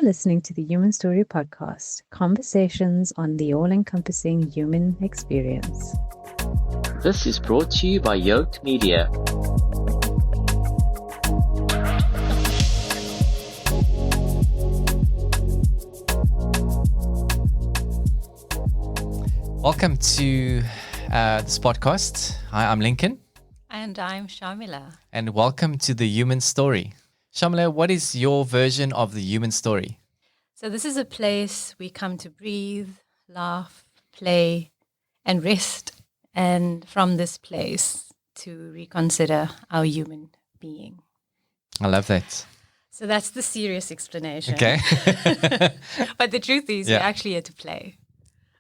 listening to the Human Story Podcast, conversations on the all-encompassing human experience. This is brought to you by Yoked Media. Welcome to this podcast. Hi, I'm Lincoln. And I'm Shaamiela. And welcome to the Human Story. Shaamiela, what is your version of the human story? So this is a place we come to breathe, laugh, play, and rest. And from this place to reconsider our human being. I love that. So that's the serious explanation. Okay. But the truth is, we're actually here to play.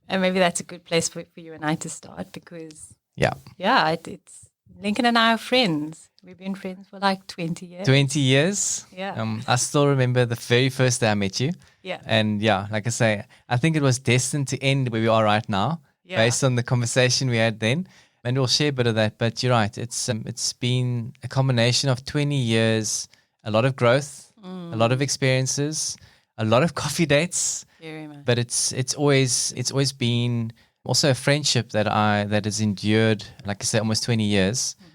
And maybe that's a good place for you and I to start because, it's Lincoln and I are friends. We've been friends for like 20 years. 20 years? Yeah. I still remember the very first day I met you. Yeah. And like I say, I think it was destined to end where we are right now, based on the conversation we had then. And we'll share a bit of that. But you're right. It's been a combination of 20 years, a lot of growth, a lot of experiences, a lot of coffee dates. Very much. But it's always been also a friendship that has endured, like I say, almost 20 years. Mm-hmm.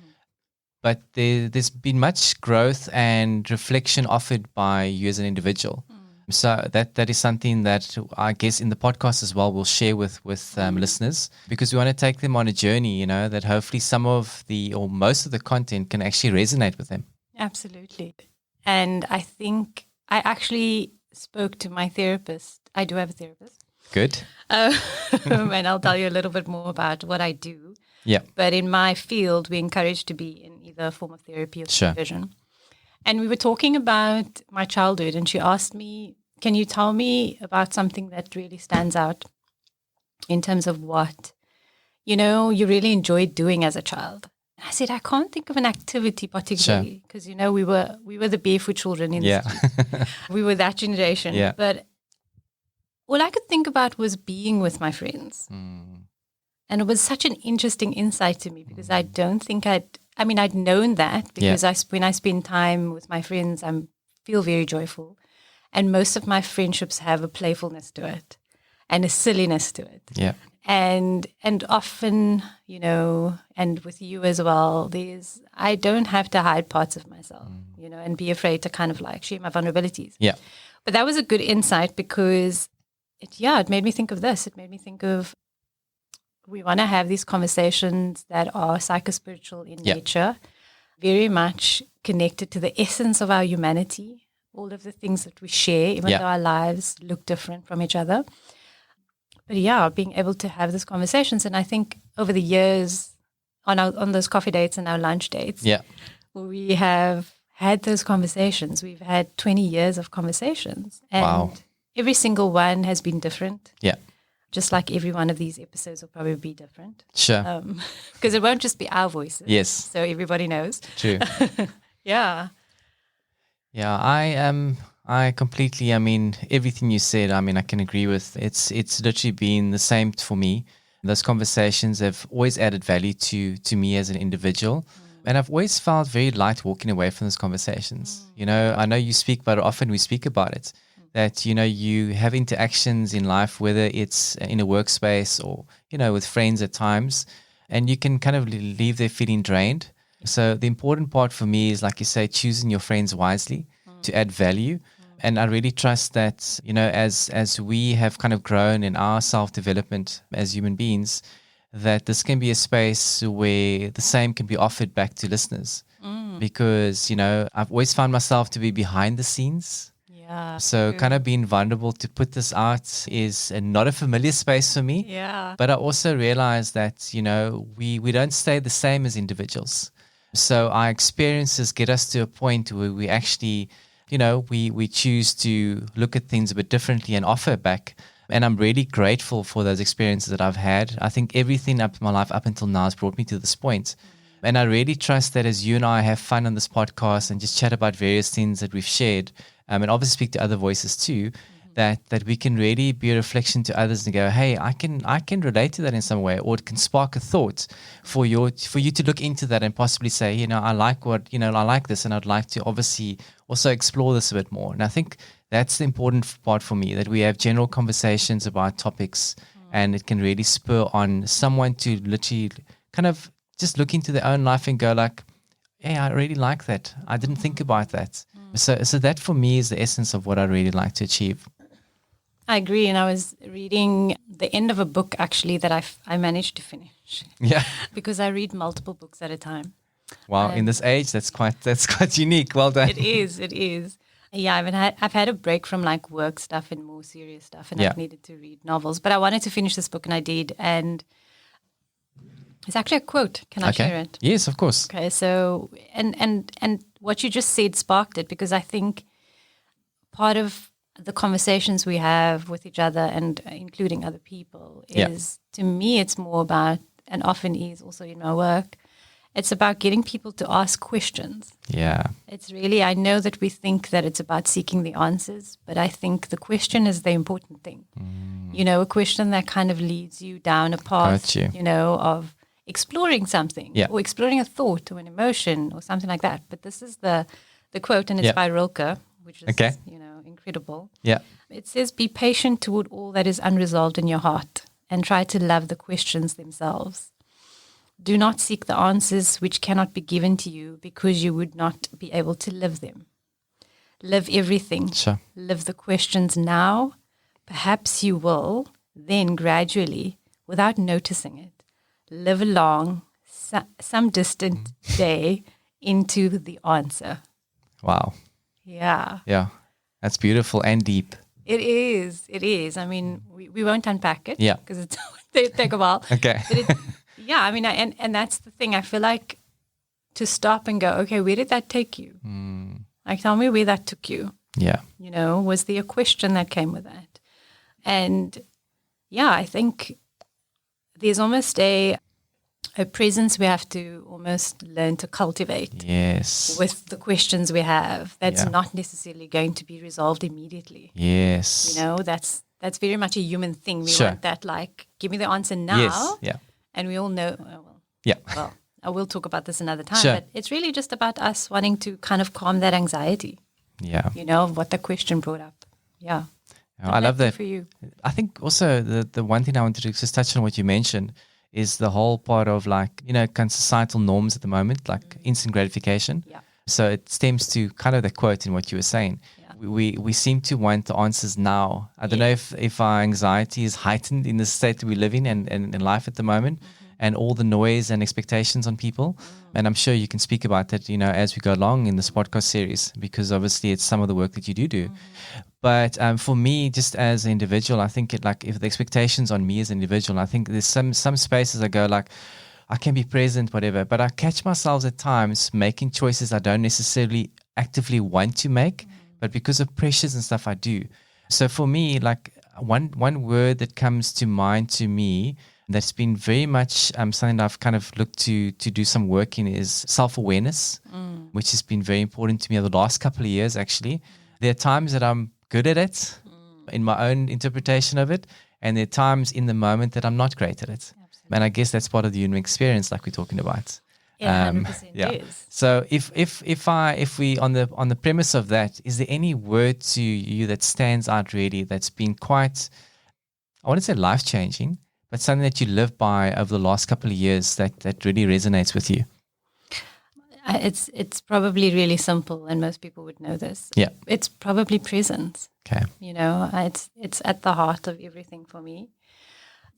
But there's been much growth and reflection offered by you as an individual. So that is something that I guess in the podcast as well we'll share with listeners, because we want to take them on a journey, that hopefully some of or most of the content can actually resonate with them. Absolutely. And I think I actually spoke to my therapist. I do have a therapist. Good. And I'll tell you a little bit more about what I do. Yeah. But in my field, we're encouraged to be in either a form of therapy or supervision. And we were talking about my childhood, and she asked me, can you tell me about something that really stands out in terms of what, you really enjoyed doing as a child? And I said, I can't think of an activity particularly because, we were the barefoot children in the street. We were that generation. Yeah. But all I could think about was being with my friends. And it was such an interesting insight to me because I don't think I'd known that because when I spend time with my friends, I feel very joyful. And most of my friendships have a playfulness to it and a silliness to it. Yeah. And often, and with you as well, I don't have to hide parts of myself, and be afraid to kind of like share my vulnerabilities. Yeah. But that was a good insight because it made me think of this. It made me think of we want to have these conversations that are psychospiritual in nature, very much connected to the essence of our humanity, all of the things that we share, even though our lives look different from each other. But being able to have these conversations. And I think over the years on those coffee dates and our lunch dates, we have had those conversations. We've had 20 years of conversations. And every single one has been different. Yeah. Just like every one of these episodes will probably be different. Sure. Because it won't just be our voices. Yes. So everybody knows. True. Yeah. Yeah, I completely, everything you said, I can agree with. It's literally been the same for me. Those conversations have always added value to me as an individual. And I've always felt very light walking away from those conversations. I know you speak about it often, we speak about it. That, you have interactions in life, whether it's in a workspace or, with friends at times, and you can kind of leave there feeling drained. So the important part for me is, like you say, choosing your friends wisely to add value. And I really trust that, as we have kind of grown in our self-development as human beings, that this can be a space where the same can be offered back to listeners. Because, I've always found myself to be behind the scenes. So kind of being vulnerable to put this out is not a familiar space for me. Yeah. But I also realize that, we don't stay the same as individuals. So our experiences get us to a point where we actually, we choose to look at things a bit differently and offer back. And I'm really grateful for those experiences that I've had. I think everything up in my life up until now has brought me to this point. And I really trust that as you and I have fun on this podcast and just chat about various things that we've shared, and obviously speak to other voices too, that we can really be a reflection to others and go, hey, I can relate to that in some way, or it can spark a thought for you to look into that and possibly say, I like this, and I'd like to obviously also explore this a bit more. And I think That's the important part for me, that we have general conversations about topics and it can really spur on someone to literally kind of just look into their own life and go like, hey, I really like that. I didn't think about that. So that for me is the essence of what I really like to achieve. I agree. And I was reading the end of a book actually that I managed to finish. Yeah. Because I read multiple books at a time. Wow. In this age, that's quite unique. Well done. It is. Yeah, I've had a break from like work stuff and more serious stuff, and I've needed to read novels. But I wanted to finish this book, and I did. And it's actually a quote. Can I share it? Yes, of course. Okay, so and what you just said sparked it, because I think part of the conversations we have with each other and including other people is, to me, it's more about, and often is also in my work, it's about getting people to ask questions. Yeah. It's really, I know that we think that it's about seeking the answers, but I think the question is the important thing. You know, a question that kind of leads you down a path, you know, of exploring something or exploring a thought or an emotion or something like that. But this is the quote, and it's by Rilke, which is, you know, incredible. Yeah. It says, be patient toward all that is unresolved in your heart and try to love the questions themselves. Do not seek the answers which cannot be given to you because you would not be able to live them. Live everything. Sure. Live the questions now. Perhaps you will, then gradually, without noticing it, live along some distant day into the answer. Wow. Yeah. Yeah. That's beautiful and deep. It is. It is. I mean, we won't unpack it. Yeah. Because it take a while. Okay. But yeah, I mean, and that's the thing. I feel like to stop and go, okay, where did that take you? Like, tell me where that took you. Yeah. You know, was there a question that came with that? And yeah, I think there's almost a presence we have to almost learn to cultivate. Yes. With the questions we have, that's not necessarily going to be resolved immediately. Yes. You know, that's very much a human thing. We Sure. want that, like, give me the answer now. Yes. Yeah. And we all know, well, I will talk about this another time, Sure. but it's really just about us wanting to kind of calm that anxiety, Yeah. you know, of what the question brought up. Yeah. I love that. For you. I think also the one thing I wanted to just touch on what you mentioned is the whole part of, like, you know, kind of societal norms at the moment, like instant gratification. Yeah. So it stems to kind of the quote in what you were saying. Yeah. We seem to want the answers now. I don't know if our anxiety is heightened in the state that we live in and in life at the moment, and all the noise and expectations on people. And I'm sure you can speak about that, you know, as we go along in this podcast series, because obviously it's some of the work that you do. But for me, just as an individual, I think if the expectations on me as an individual, I think there's some spaces I go like, I can be present, whatever, but I catch myself at times making choices I don't necessarily actively want to make, but because of pressures and stuff I do. So for me, like one word that comes to mind to me that's been very much something that I've kind of looked to do some work in is self-awareness, which has been very important to me over the last couple of years, actually. There are times that I'm good at it in my own interpretation of it, and there are times in the moment that I'm not great at it. Absolutely. And I guess that's part of the human experience, like we're talking about. Yeah, 100% is. So if we on the premise of that, is there any word to you that stands out really that's been quite, I wouldn't say life-changing, but something that you live by over the last couple of years that really resonates with you? It's probably really simple, and most people would know this. Yeah. It's probably presence. Okay. You know, it's at the heart of everything for me.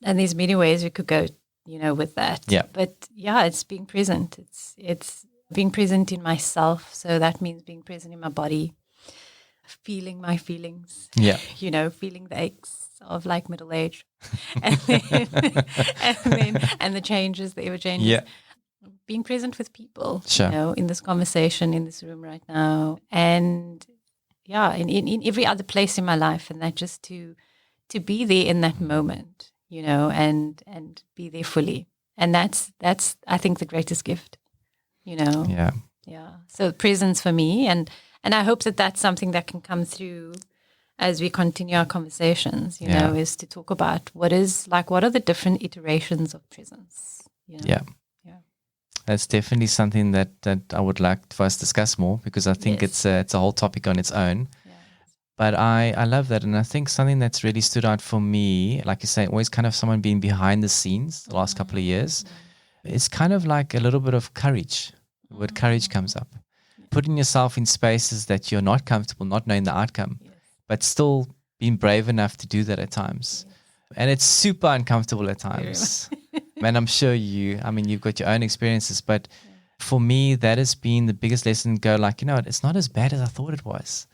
And there's many ways we could go, you know, with that. Yeah. But yeah, it's being present. It's being present in myself. So that means being present in my body, feeling my feelings. Yeah. You know, feeling the aches of like middle age, and the changes, the ever changes. Yeah. Being present with people, Sure. you know, in this conversation, in this room right now, and yeah, in every other place in my life, and that just to be there in that moment, you know, and be there fully, and that's I think the greatest gift, you know. Yeah. Yeah. So presence for me, and I hope that that's something that can come through as we continue our conversations, you know, is to talk about what are the different iterations of presence. You know? Yeah. That's definitely something that I would like for us to discuss more, because I think it's a whole topic on its own. Yeah. But I love that. And I think something that's really stood out for me, like you say, always kind of someone being behind the scenes the last couple of years, it's kind of like a little bit of courage. The word courage comes up. Putting yourself in spaces that you're not comfortable, not knowing the outcome, but still being brave enough to do that at times. And it's super uncomfortable at times. Man, I'm sure you've got your own experiences, but for me, that has been the biggest lesson. Go like, it's not as bad as I thought it was.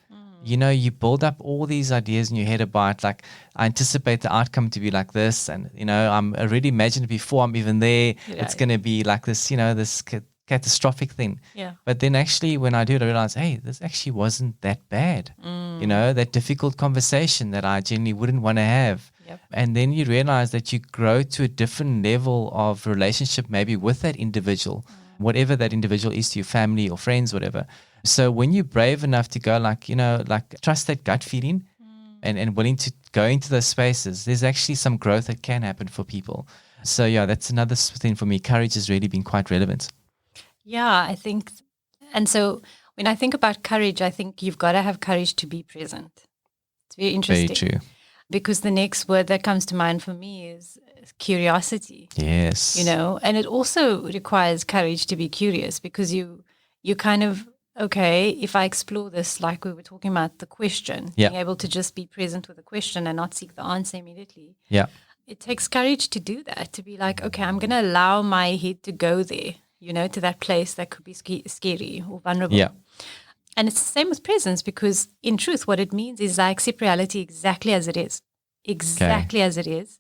You build up all these ideas in your head about like, I anticipate the outcome to be like this. And, I'm already imagined before I'm even there, it's going to be like this, this catastrophic thing. Yeah. But then actually when I do it, I realize, hey, this actually wasn't that bad. That difficult conversation that I generally wouldn't want to have. Yep. And then you realize that you grow to a different level of relationship, maybe with that individual, whatever that individual is to your family or friends, whatever. So when you're brave enough to go like trust that gut feeling and willing to go into those spaces, there's actually some growth that can happen for people. So yeah, that's another thing for me. Courage has really been quite relevant. Yeah, I think. And so when I think about courage, I think you've got to have courage to be present. It's very interesting. Very true. Because the next word that comes to mind for me is curiosity. Yes. And it also requires courage to be curious, because you kind of, okay, if I explore this, like we were talking about the question, being able to just be present with the question and not seek the answer immediately. Yeah. It takes courage to do that, to be like, okay, I'm going to allow my head to go there, to that place that could be scary or vulnerable. Yeah. And it's the same with presence, because in truth, what it means is I accept reality exactly as it is. Exactly as it is.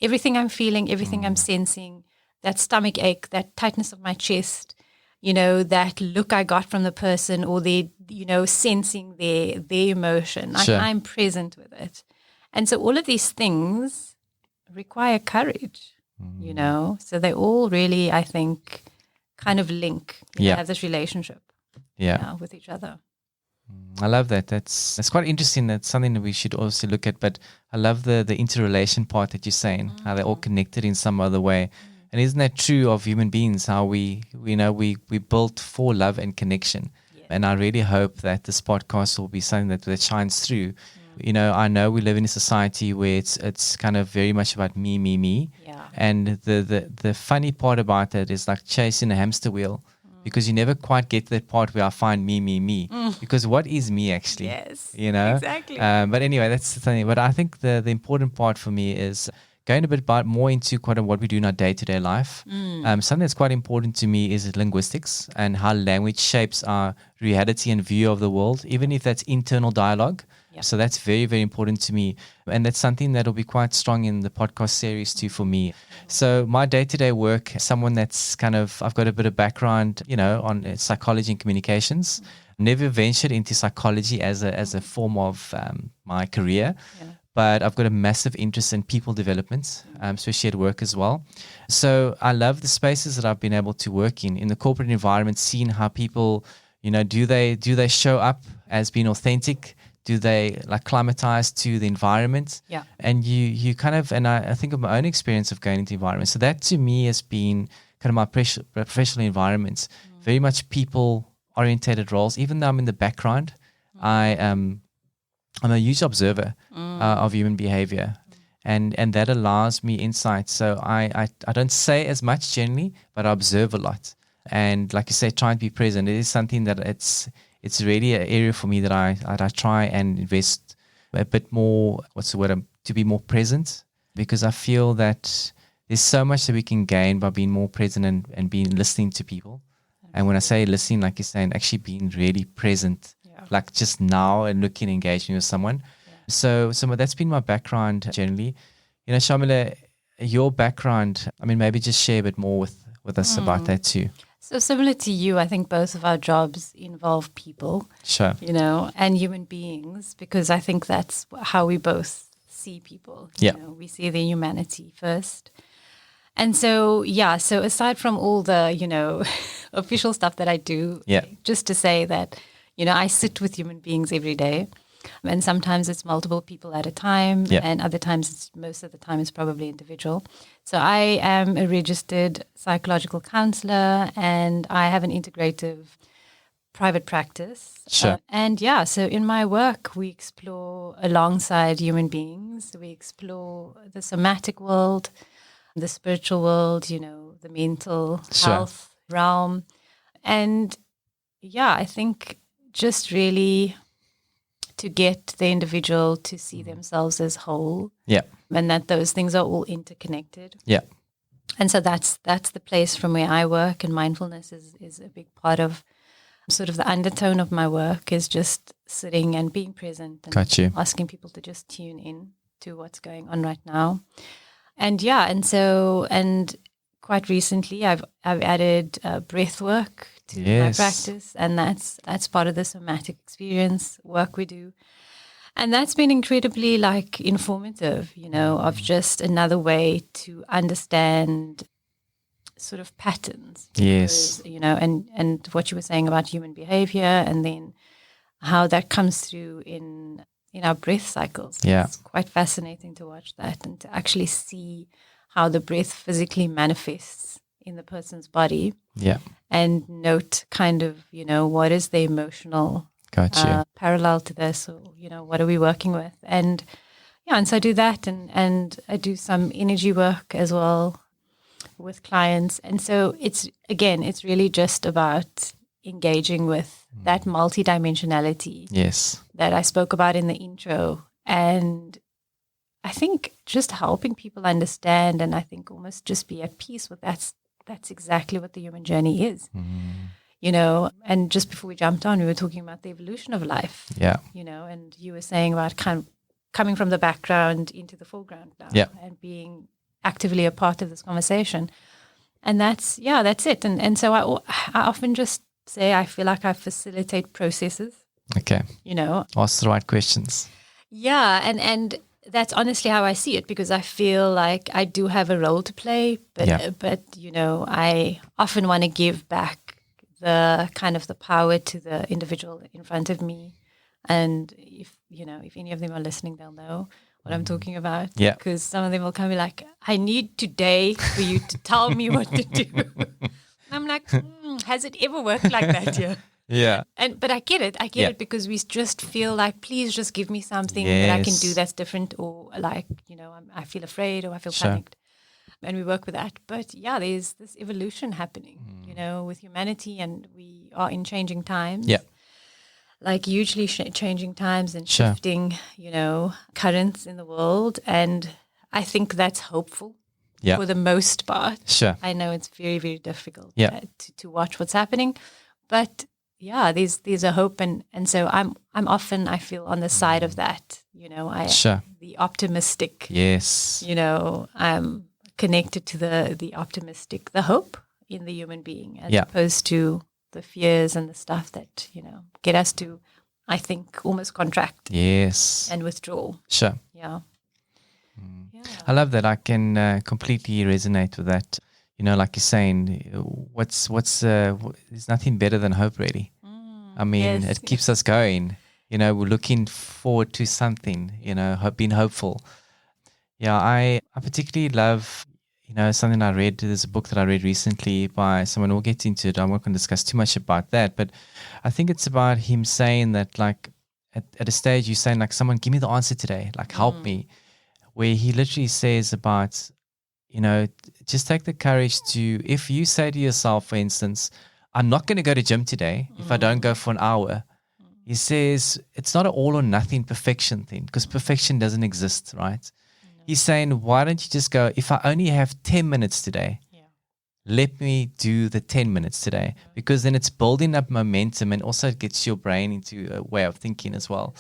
Everything I'm feeling, everything I'm sensing, that stomach ache, that tightness of my chest, that look I got from the person, or they, sensing their emotion. Sure. I'm present with it. And so all of these things require courage, So they all really, I think, kind of link, have this relationship with each other. I love that. That's quite interesting. That's something that we should also look at. But I love the interrelation part that you're saying, how they're all connected in some other way. And isn't that true of human beings? How we built for love and connection. Yeah. And I really hope that this podcast will be something that shines through. I know we live in a society where it's kind of very much about me. Yeah. And the funny part about that is like chasing a hamster wheel. Because you never quite get to that part where I find me. Because what is me actually? Yes, exactly. But anyway, that's the thing. But I think the important part for me is going a bit more into quite what we do in our day-to-day life. Something that's quite important to me is linguistics and how language shapes our reality and view of the world, even if that's internal dialogue. Yeah. So that's very, very important to me. And that's something that will be quite strong in the podcast series too for me. So my day-to-day work, someone that's I've got a bit of background, on psychology and communications. Never ventured into psychology as a form of my career. Yeah. But I've got a massive interest in people development, especially at work as well. So I love the spaces that I've been able to work in the corporate environment, seeing how people, do they show up as being authentic? Do they climatize to the environment? Yeah. And you and I think of my own experience of going into environments. So that to me has been kind of my professional environments, very much people orientated roles. Even though I'm in the background, I'm a huge observer of human behavior, and that allows me insight. So I don't say as much generally, but I observe a lot. And like you say, try and be present. It is something that it's really an area for me that I try and invest a bit more. What's the word? To be more present, because I feel that there's so much that we can gain by being more present and being listening to people. And when I say listening, like you're saying, actually being really present. Like just now and looking, engaging with someone. Yeah. So that's been my background generally. Shaamiela, your background, maybe just share a bit more with us about that too. So similar to you, I think both of our jobs involve people. Sure. And human beings, because I think that's how we both see people. Yeah. We see their humanity first. And so, so aside from all the, official stuff that I do, just to say that, I sit with human beings every day, and sometimes it's multiple people at a time, and other times most of the time it's probably individual. So I am a registered psychological counselor, and I have an integrative private practice. Sure. And yeah, so in my work, we explore alongside human beings, we explore the somatic world, the spiritual world, the mental Sure. health realm. And yeah, I think just really to get the individual to see themselves as whole, Yeah. and that those things are all interconnected. Yeah. And so that's the place from where I work, and mindfulness is a big part of sort of the undertone of my work, is just sitting and being present and Got you. asking people to just tune in to what's going on right now. And yeah, and quite recently I've added breath work to my Yes. practice, and that's part of the somatic experience work we do. And that's been incredibly informative, of just another way to understand sort of patterns. Yes. Because, and what you were saying about human behavior, and then how that comes through in our breath cycles. Yeah. It's quite fascinating to watch that and to actually see how the breath physically manifests in the person's body, Yeah. and note kind of, what is the emotional Got you. parallel to this, or what are we working with? And yeah, and so I do that, and I do some energy work as well with clients. And so it's really just about engaging with that multidimensionality Yes. that I spoke about in the intro, and I think just helping people understand, and I think almost just be at peace with that's exactly what the human journey is. And just before we jumped on, we were talking about the evolution of life. Yeah. And you were saying about kind of coming from the background into the foreground now, Yeah. and being actively a part of this conversation. And that's it. And so I often just say I feel like I facilitate processes, Okay. Ask the right questions. Yeah, and that's honestly how I see it, because I feel like I do have a role to play, but Yeah. I often want to give back the kind of the power to the individual in front of me. And if any of them are listening, they'll know what I'm talking about. Yeah. Because some of them will come be like, I need today for you to tell me what to do. And I'm like, has it ever worked like that? Yeah. Yeah. But I get it. Yeah. Because we just feel like, please just give me something that I can do Yes. that's different, or I feel afraid, or I feel Sure. panicked. And we work with that. But yeah, there's this evolution happening, with humanity, and we are in changing times. Yeah. Like hugely changing times and Sure. shifting, currents in the world. And I think that's hopeful Yeah. for the most part. Sure. I know it's very, very difficult Yeah. to watch what's happening, but yeah, there's a hope, and so I'm often, I feel, on the side of that. Sure. The optimistic. Yes. I'm connected to the optimistic, the hope in the human being, as Yeah. opposed to the fears and the stuff that get us to, I think, almost contract Yes. and withdraw. Sure. Yeah. Yeah. I love that. I can completely resonate with that. Like you're saying, there's nothing better than hope, really. I mean, yes. it keeps us going. We're looking forward to something, being hopeful. Yeah, I particularly love, something I read. There's a book that I read recently by someone. We'll get into it. I'm not going to discuss too much about that, but I think it's about him saying that, like, at a stage, you're saying, like, someone, give me the answer today, like, help me. Where he literally says about, just take the courage to, if you say to yourself, for instance, I'm not going to go to gym today if I don't go for an hour. He says it's not an all or nothing perfection thing, because perfection doesn't exist, right? He's saying, why don't you just go, if I only have 10 minutes today, let me do the 10 minutes today, because then it's building up momentum, and also it gets your brain into a way of thinking as well.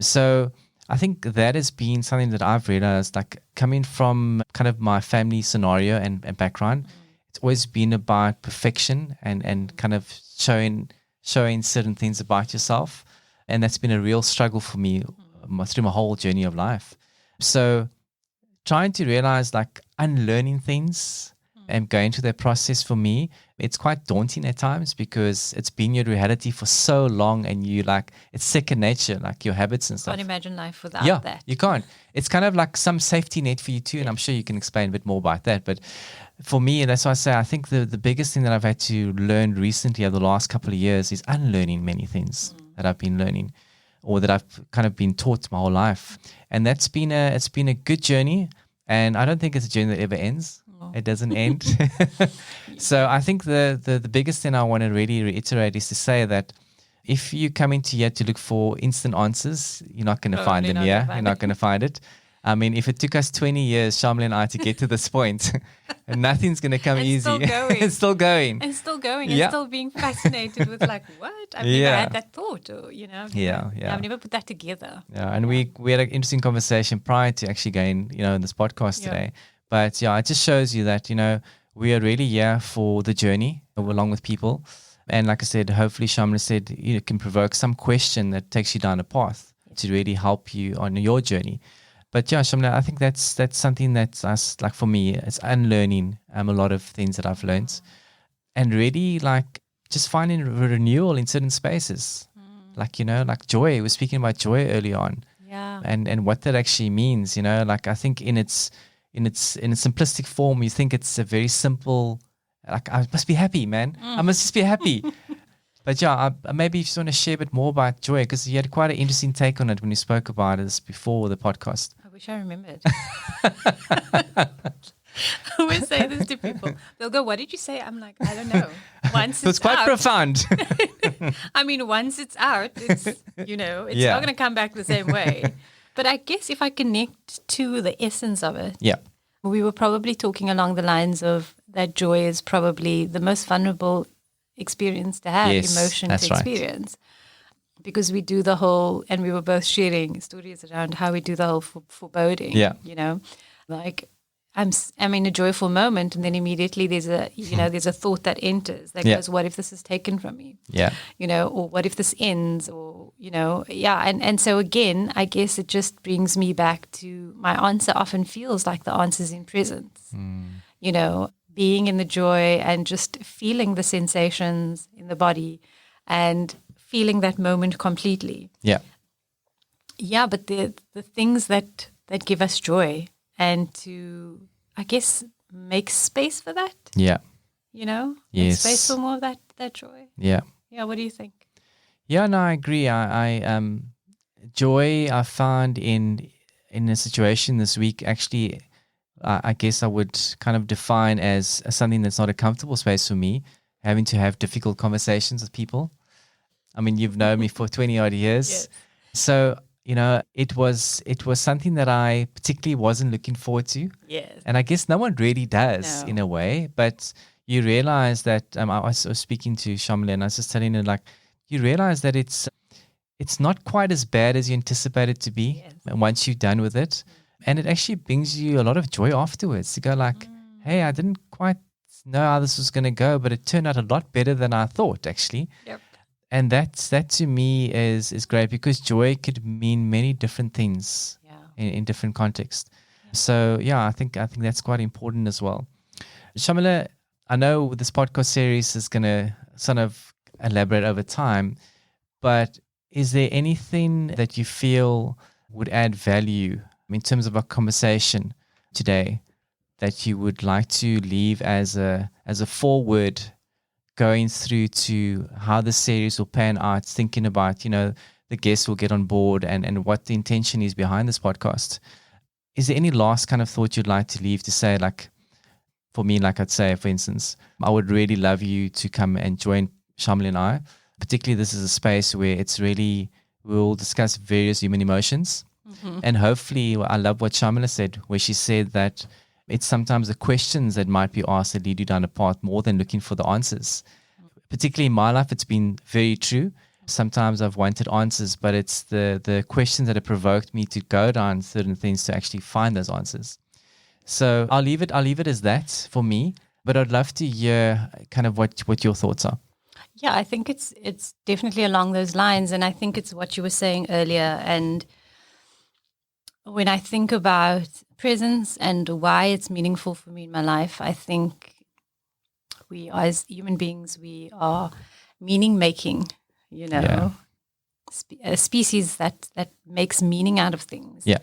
So I think that has been something that I've realized, like, coming from kind of my family scenario and background, it's always been about perfection and kind of showing certain things about yourself. And that's been a real struggle for me through my whole journey of life. So trying to realize, like, unlearning things and going through that process, for me, it's quite daunting at times because it's been your reality for so long, and you like, it's second nature, like your habits and stuff. Can't imagine life without that. You can't. It's kind of like some safety net for you too, and I'm sure you can explain a bit more about that. But for me, that's why I say I think the biggest thing that I've had to learn recently over the last couple of years is unlearning many things that I've been learning, or that I've kind of been taught my whole life. And it's been a good journey, and I don't think it's a journey that ever ends. It doesn't end. So I think the biggest thing I want to really reiterate is to say that if you come into here to look for instant answers, you're not going to find them here. You're not going to find it. I mean, if it took us 20 years, Shaamiela and I, to get to this point, nothing's going to come easy. It's still going. And still going. And still being fascinated with like, what? I've never had that thought, or, I've never put that together. Yeah, and we had an interesting conversation prior to actually going, in this podcast today. But it just shows you that, we are really here for the journey along with people. And like I said, hopefully Shaamiela said, it can provoke some question that takes you down a path to really help you on your journey. But Shaamiela, I think that's something that's us, like for me, it's unlearning a lot of things that I've learned, and really like just finding renewal in certain spaces. Like, like joy. We were speaking about joy early on. Yeah. And what that actually means, like I think in its simplistic form, you think it's a very simple, like, I must be happy, man. I must just be happy. But maybe you just want to share a bit more about joy, because you had quite an interesting take on it when you spoke about this before the podcast. I wish I remembered. I always say this to people. They'll go, "What did you say?" I'm like, I don't know. Once it's quite out, profound. I mean, once it's out, it's it's not going to come back the same way. But I guess if I connect to the essence of it, we were probably talking along the lines of that joy is probably the most vulnerable experience to have, emotion to experience. Right. Because we do the whole, and we were both sharing stories around how we do the whole foreboding. Like I'm in a joyful moment, and then immediately there's a thought that enters that goes, what if this is taken from me? Or what if this ends? Or and so again, I guess it just brings me back to my answer often feels like the answer's in presence. Being in the joy and just feeling the sensations in the body and feeling that moment completely. But the things that give us joy, and to, I guess, make space for that. Make space for more of that joy. What do you think? No, I agree. I joy I found in a situation this week, actually, I guess I would kind of define as something that's not a comfortable space for me, having to have difficult conversations with people. I mean, you've known me for 20 odd years. Yes. So, it was something that I particularly wasn't looking forward to. Yes. And I guess no one really does in a way, but you realize that, I was speaking to Shaamiela and I was just telling her, like, you realize that it's not quite as bad as you anticipate it to be once you're done with it. And it actually brings you a lot of joy afterwards to go like, hey, I didn't quite know how this was going to go, but it turned out a lot better than I thought, actually. Yep. And that to me is great, because joy could mean many different things in different contexts. So, I think that's quite important as well. Shaamiela, I know this podcast series is going to sort of elaborate over time, but is there anything that you feel would add value in terms of our conversation today that you would like to leave as a forward going through to how the series will pan out, thinking about, the guests will get on board and what the intention is behind this podcast? Is there any last kind of thought you'd like to leave to say, like, for me, like I'd say, for instance, I would really love you to come and join Shaamiela and I. Particularly, this is a space where it's really, we'll discuss various human emotions. And hopefully, I love what Shaamiela said, where she said that it's sometimes the questions that might be asked that lead you down a path more than looking for the answers. Particularly in my life, it's been very true. Sometimes I've wanted answers, but it's the questions that have provoked me to go down certain things to actually find those answers. So I'll leave it as that for me, but I'd love to hear kind of what your thoughts are. Yeah, I think it's definitely along those lines, and I think it's what you were saying earlier. And when I think about presence and why it's meaningful for me in my life, I think We as human beings, we are meaning making, a species that makes meaning out of things. Yeah.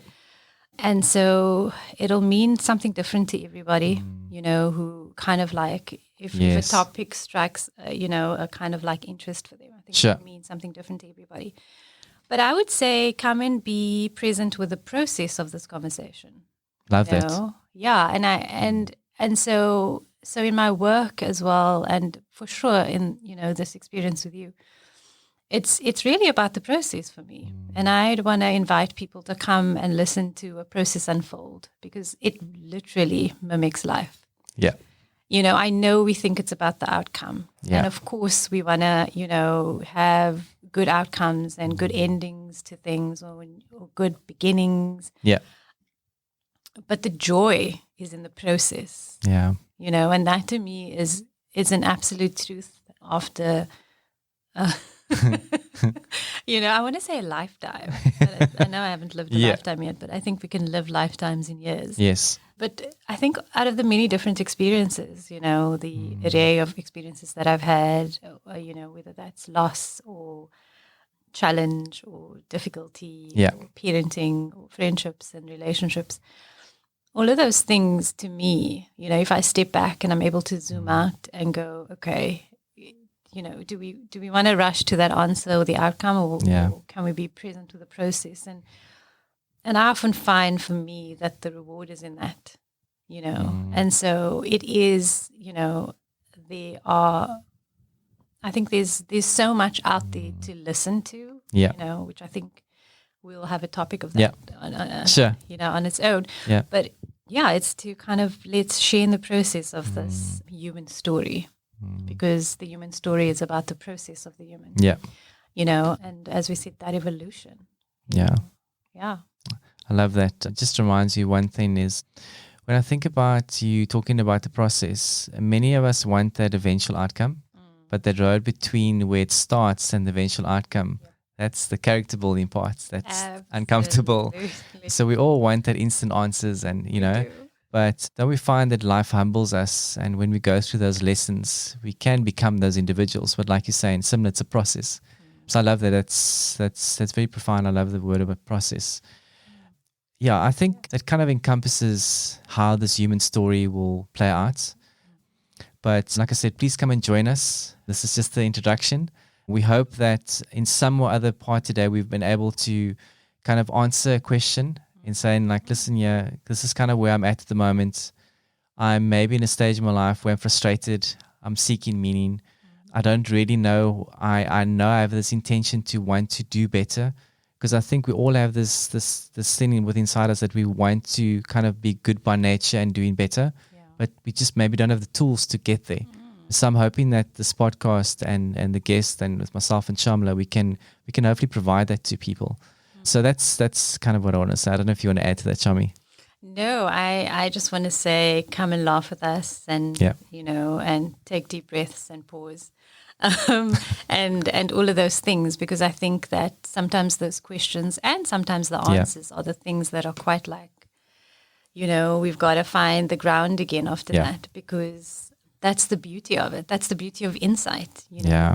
And so it'll mean something different to everybody, who kind of like, if a topic strikes, a kind of like interest for them, I think it'll mean something different to everybody. But I would say come and be present with the process of this conversation. Love that. Yeah. And so in my work as well, and for sure in, this experience with you, it's really about the process for me. And I'd want to invite people to come and listen to a process unfold, because it literally mimics life. Yeah. I know we think it's about the outcome. Yeah. And of course we want to, have good outcomes and good endings to things, or good beginnings. Yeah. But the joy is in the process. Yeah. And that to me is an absolute truth after I want to say a lifetime. But I know I haven't lived a lifetime yet, but I think we can live lifetimes in years. Yes. But I think out of the many different experiences, the array of experiences that I've had, whether that's loss or challenge or difficulty, or parenting or friendships and relationships, all of those things to me, if I step back and I'm able to zoom out and go, okay, do we want to rush to that answer or the outcome, or can we be present with the process? And I often find for me that the reward is in that, and so it is, I think there's so much out there to listen to, which I think we'll have a topic of that on its own. Yeah. But it's to kind of, let's share in the process of this human story. Because the human story is about the process of the human. Yeah. And as we said, that evolution. Yeah. Yeah. I love that. It just reminds you, one thing is, when I think about you talking about the process, many of us want that eventual outcome, but the road between where it starts and the eventual outcome, that's the character building part. That's uncomfortable. So we all want that instant answers, and but then we find that life humbles us, and when we go through those lessons, we can become those individuals. But like you're saying, similar, it's a process. So I love that. That's very profound. I love the word about process. Yeah, I think that kind of encompasses how this human story will play out. But like I said, please come and join us. This is just the introduction. We hope that in some or other part today, we've been able to kind of answer a question in saying, like, listen, this is kind of where I'm at the moment. I'm maybe in a stage in my life where I'm frustrated. I'm seeking meaning. I don't really know. I know I have this intention to want to do better, because I think we all have this thing within inside us that we want to kind of be good by nature and doing better, but we just maybe don't have the tools to get there. So I'm hoping that this podcast and the guest, and with myself and Shaamiela, we can hopefully provide that to people. So that's kind of what I want to say. I don't know if you want to add to that, Shami. No, I just want to say, come and laugh with us, and and take deep breaths and pause, and all of those things, because I think that sometimes those questions and sometimes the answers are the things that are quite like, we've got to find the ground again after that, because that's the beauty of it. That's the beauty of insight.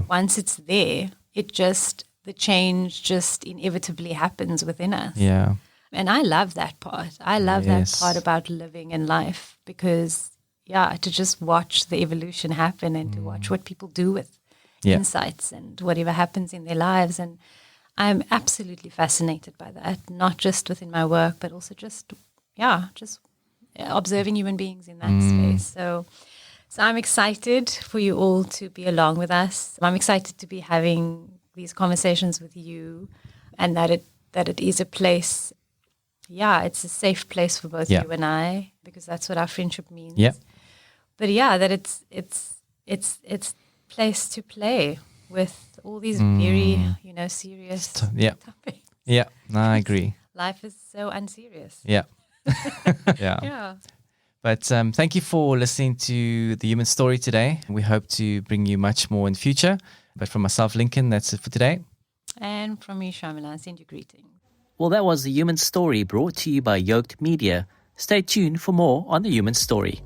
Once it's there, the change just inevitably happens within us. Yeah. And I love that part. I love that part about living in life, because, to just watch the evolution happen, and to watch what people do with insights and whatever happens in their lives. And I'm absolutely fascinated by that, not just within my work, but also just observing human beings in that space. So I'm excited for you all to be along with us. I'm excited to be having these conversations with you, and that it is a place, it's a safe place for both you and I, because that's what our friendship means. Yeah. But that it's place to play with all these very serious topics. Yeah, no, I agree. Life is so unserious. Yeah. Yeah. But thank you for listening to The Human Story today. We hope to bring you much more in the future. But from myself, Lincoln, that's it for today. And from me, Shaamiela, I send you greetings. Well, that was The Human Story, brought to you by Yoked Media. Stay tuned for more on The Human Story.